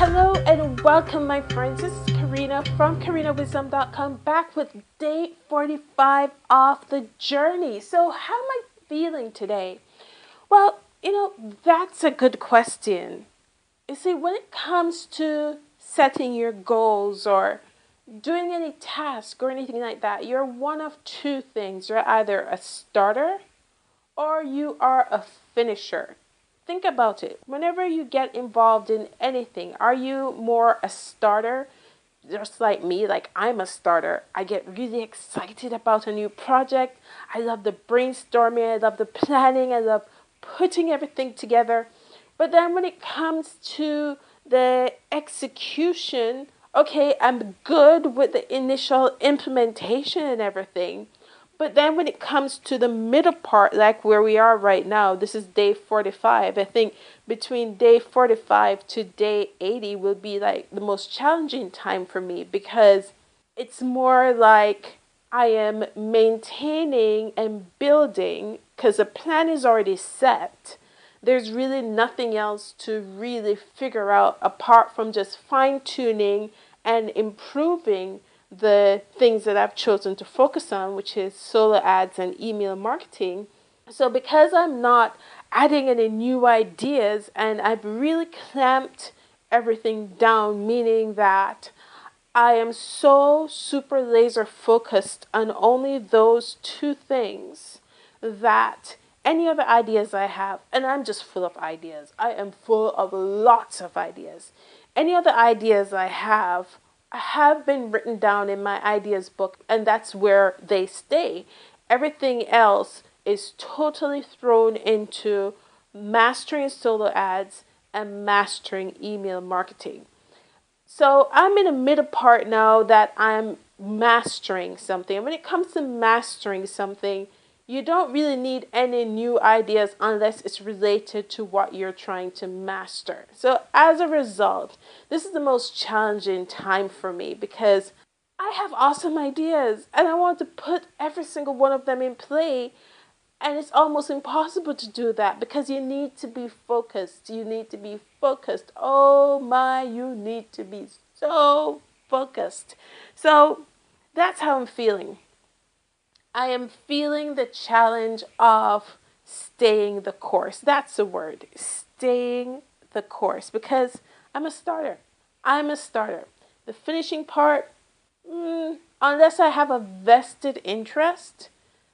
Hello and welcome, my friends. This is Karina from KarinaWisdom.com, back with day 45 of the journey. So how am I feeling today? Well, that's a good question. You see, when it comes to setting your goals or doing any task or anything like that, you're one of two things. You're either a starter or you are a finisher. Think about it. Whenever you get involved in anything, are you more a starter? Just like me, like I'm a starter. I get really excited about a new project. I love the brainstorming. I love the planning. I love putting everything together. But then when it comes to the execution, okay, I'm good with the initial implementation and everything. But then when it comes to the middle part, like where we are right now, this is day 45. I think between day 45 to day 80 will be like the most challenging time for me, because it's more like I am maintaining and building, because the plan is already set. There's really nothing else to really figure out apart from just fine tuning and improving the things that I've chosen to focus on, which is solo ads and email marketing. So because I'm not adding any new ideas and I've really clamped everything down, meaning that I am so super laser focused on only those two things, that any other ideas I have, and I'm just full of ideas. I am full of lots of ideas. Any other ideas I have been written down in my ideas book, and that's where they stay. Everything else is totally thrown into mastering solo ads and mastering email marketing. So I'm in a middle part now that I'm mastering something. And when it comes to mastering something, you don't really need any new ideas unless it's related to what you're trying to master. So as a result, this is the most challenging time for me, because I have awesome ideas and I want to put every single one of them in play. And it's almost impossible to do that because you need to be focused. You need to be focused. Oh my, you need to be so focused. So that's how I'm feeling. I am feeling the challenge of staying the course. That's the word, staying the course, because I'm a starter. I'm a starter. The finishing part, unless I have a vested interest,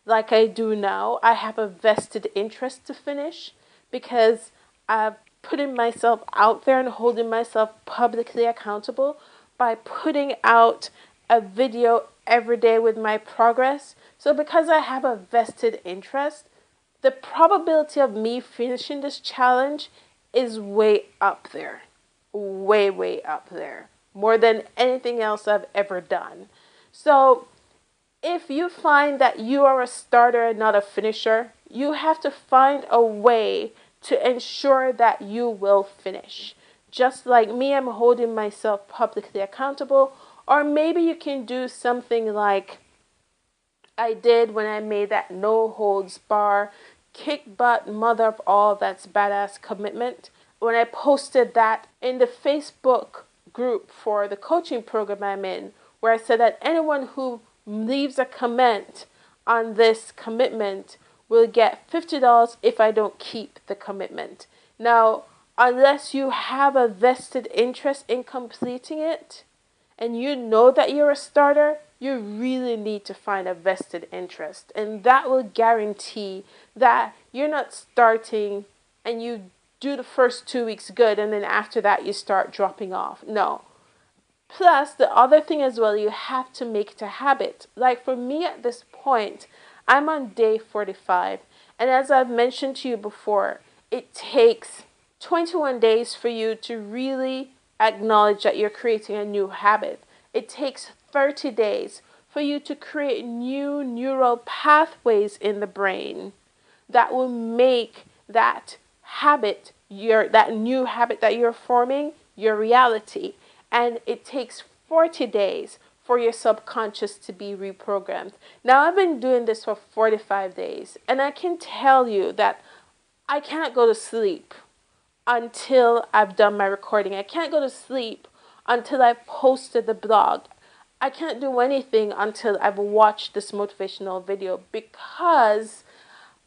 like I do now, I have a vested interest to finish, because I've putting myself out there and holding myself publicly accountable by putting out a video every day with my progress. So because I have a vested interest, the probability of me finishing this challenge is way up there. Way, way up there. More than anything else I've ever done. So if you find that you are a starter and not a finisher, you have to find a way to ensure that you will finish. Just like me, I'm holding myself publicly accountable. Or maybe you can do something like I did when I made that no holds bar, kick butt, mother of all that's badass commitment. When I posted that in the Facebook group for the coaching program I'm in, where I said that anyone who leaves a comment on this commitment will get $50 if I don't keep the commitment. Now, unless you have a vested interest in completing it, and you know that you're a starter, you really need to find a vested interest. And that will guarantee that you're not starting and you do the first 2 weeks good and then after that you start dropping off. No. Plus, the other thing as well, you have to make it a habit. Like for me at this point, I'm on day 45. And as I've mentioned to you before, it takes 21 days for you to really acknowledge that you're creating a new habit. It takes 30 days for you to create new neural pathways in the brain that will make that habit, that new habit that you're forming, your reality. And it takes 40 days for your subconscious to be reprogrammed. Now, I've been doing this for 45 days, and I can tell you that I can't go to sleep until I've done my recording. I can't go to sleep until I've posted the blog. I can't do anything until I've watched this motivational video, because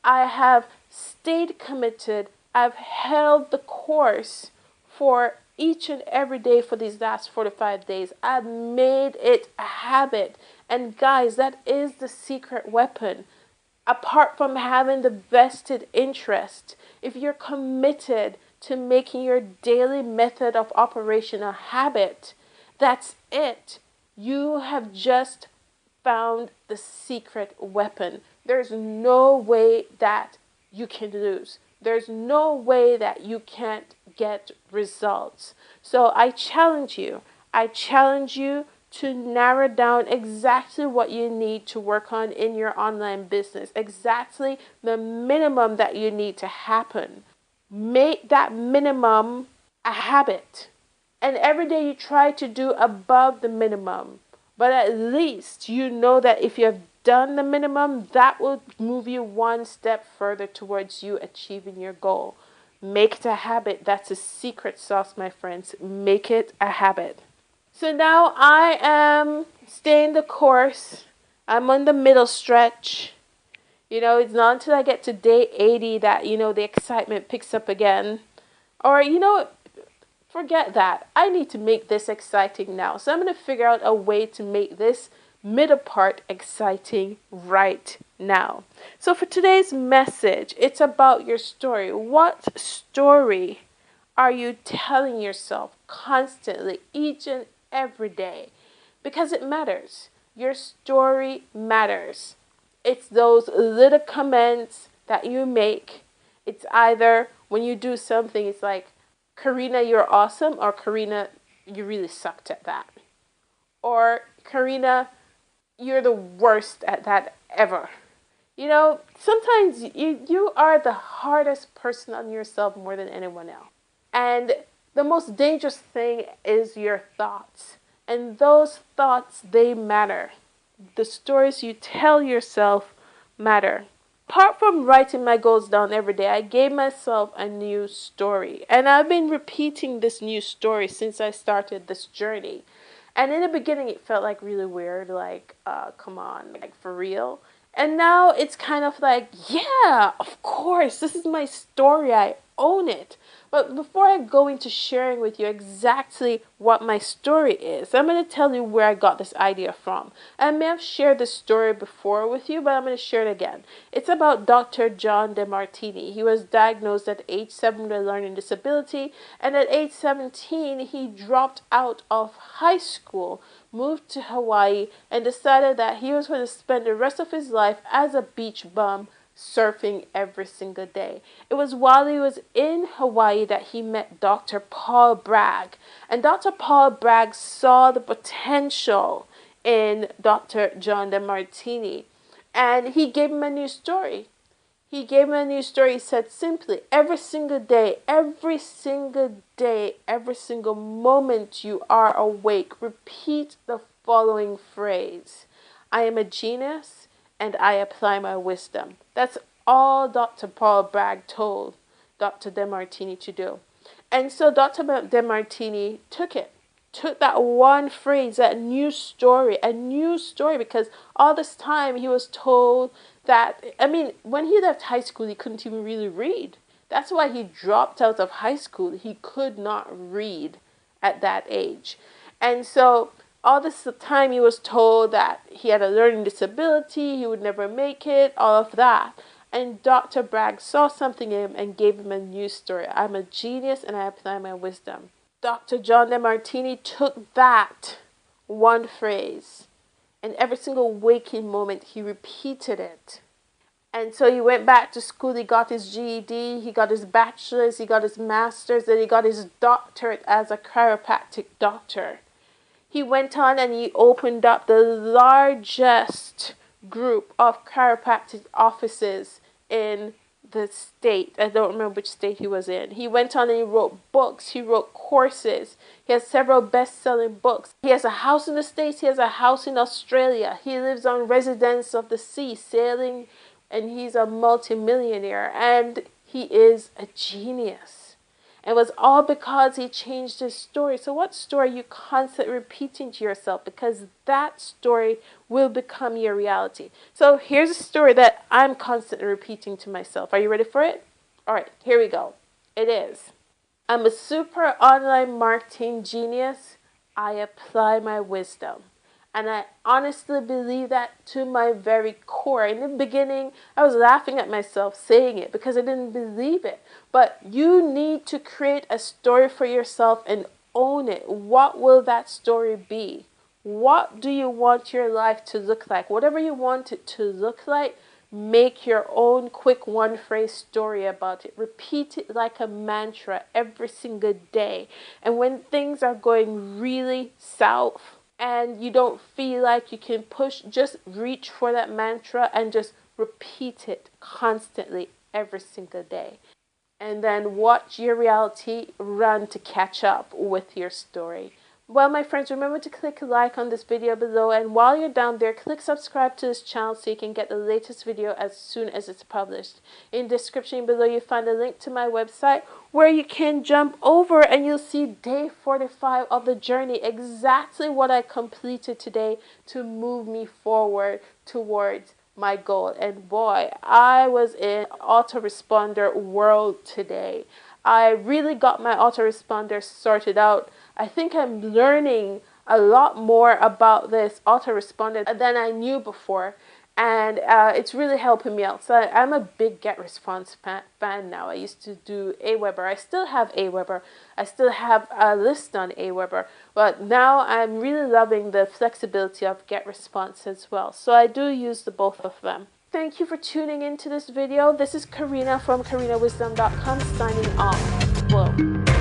I have stayed committed. I've held the course for each and every day for these last 45 days. I've made it a habit. And guys, that is the secret weapon. Apart from having the vested interest, if you're committed to making your daily method of operation a habit, that's it. You have just found the secret weapon. There's no way that you can lose. There's no way that you can't get results. So I challenge you. I challenge you to narrow down exactly what you need to work on in your online business. Exactly the minimum that you need to happen. Make that minimum a habit. And every day you try to do above the minimum. But at least you know that if you have done the minimum, that will move you one step further towards you achieving your goal. Make it a habit. That's a secret sauce, my friends. Make it a habit. So now I am staying the course. I'm on the middle stretch. It's not until I get to day 80 that, the excitement picks up again. Or, forget that. I need to make this exciting now. So I'm going to figure out a way to make this middle part exciting right now. So for today's message, it's about your story. What story are you telling yourself constantly, each and every day? Because it matters. Your story matters. It's those little comments that you make. It's either when you do something, it's like, Karina, you're awesome, or Karina, you really sucked at that. Or Karina, you're the worst at that ever. Sometimes you are the hardest person on yourself more than anyone else. And the most dangerous thing is your thoughts. And those thoughts, they matter. The stories you tell yourself matter. Apart from writing my goals down every day, I gave myself a new story. And I've been repeating this new story since I started this journey. And in the beginning, it felt like really weird, like, come on, like for real. And now it's kind of like, yeah, of course, this is my story. I own it. But before I go into sharing with you exactly what my story is, I'm going to tell you where I got this idea from. I may have shared this story before with you, but I'm going to share it again. It's about Dr. John DeMartini. He was diagnosed at age 7 with a learning disability, and at age 17, he dropped out of high school, moved to Hawaii, and decided that he was going to spend the rest of his life as a beach bum, surfing every single day. It was while he was in Hawaii that he met Dr. Paul Bragg. And Dr. Paul Bragg saw the potential in Dr. John DeMartini. And he gave him a new story. He gave him a new story. He said simply, every single day, every single moment you are awake, repeat the following phrase: I am a genius, and I apply my wisdom. That's all Dr. Paul Bragg told Dr. DeMartini to do. And so Dr. DeMartini took that one phrase, that new story, because all this time he was told that, when he left high school, he couldn't even really read. That's why he dropped out of high school. He could not read at that age. And so all this time he was told that he had a learning disability, he would never make it, all of that. And Dr. Bragg saw something in him and gave him a new story. I'm a genius and I apply my wisdom. Dr. John DeMartini took that one phrase, and every single waking moment he repeated it. And so he went back to school, he got his GED, he got his bachelor's, he got his master's, and he got his doctorate as a chiropractic doctor. He went on and he opened up the largest group of chiropractic offices in the state. I don't remember which state he was in. He went on and he wrote books. He wrote courses. He has several best-selling books. He has a house in the States. He has a house in Australia. He lives on Residence of the Sea, sailing, and he's a multimillionaire. And he is a genius. It was all because he changed his story. So what story are you constantly repeating to yourself? Because that story will become your reality. So here's a story that I'm constantly repeating to myself. Are you ready for it? All right, here we go. It is: I'm a super online marketing genius. I apply my wisdom. And I honestly believe that to my very core. In the beginning, I was laughing at myself saying it because I didn't believe it. But you need to create a story for yourself and own it. What will that story be? What do you want your life to look like? Whatever you want it to look like, make your own quick one phrase story about it. Repeat it like a mantra every single day. And when things are going really south and you don't feel like you can push, just reach for that mantra and just repeat it constantly every single day. And then watch your reality run to catch up with your story. Well, my friends, remember to click like on this video below, and while you're down there, click subscribe to this channel so you can get the latest video as soon as it's published. In the description below, you'll find a link to my website where you can jump over and you'll see day 45 of the journey, exactly what I completed today to move me forward towards my goal. And boy, I was in autoresponder world today. I really got my autoresponder sorted out. I think I'm learning a lot more about this autoresponder than I knew before, and it's really helping me out. So I'm a big GetResponse fan now. I used to do Aweber. I still have Aweber. I still have a list on Aweber, but now I'm really loving the flexibility of GetResponse as well. So I do use the both of them. Thank you for tuning into this video. This is Karina from KarinaWisdom.com signing off. Whoa.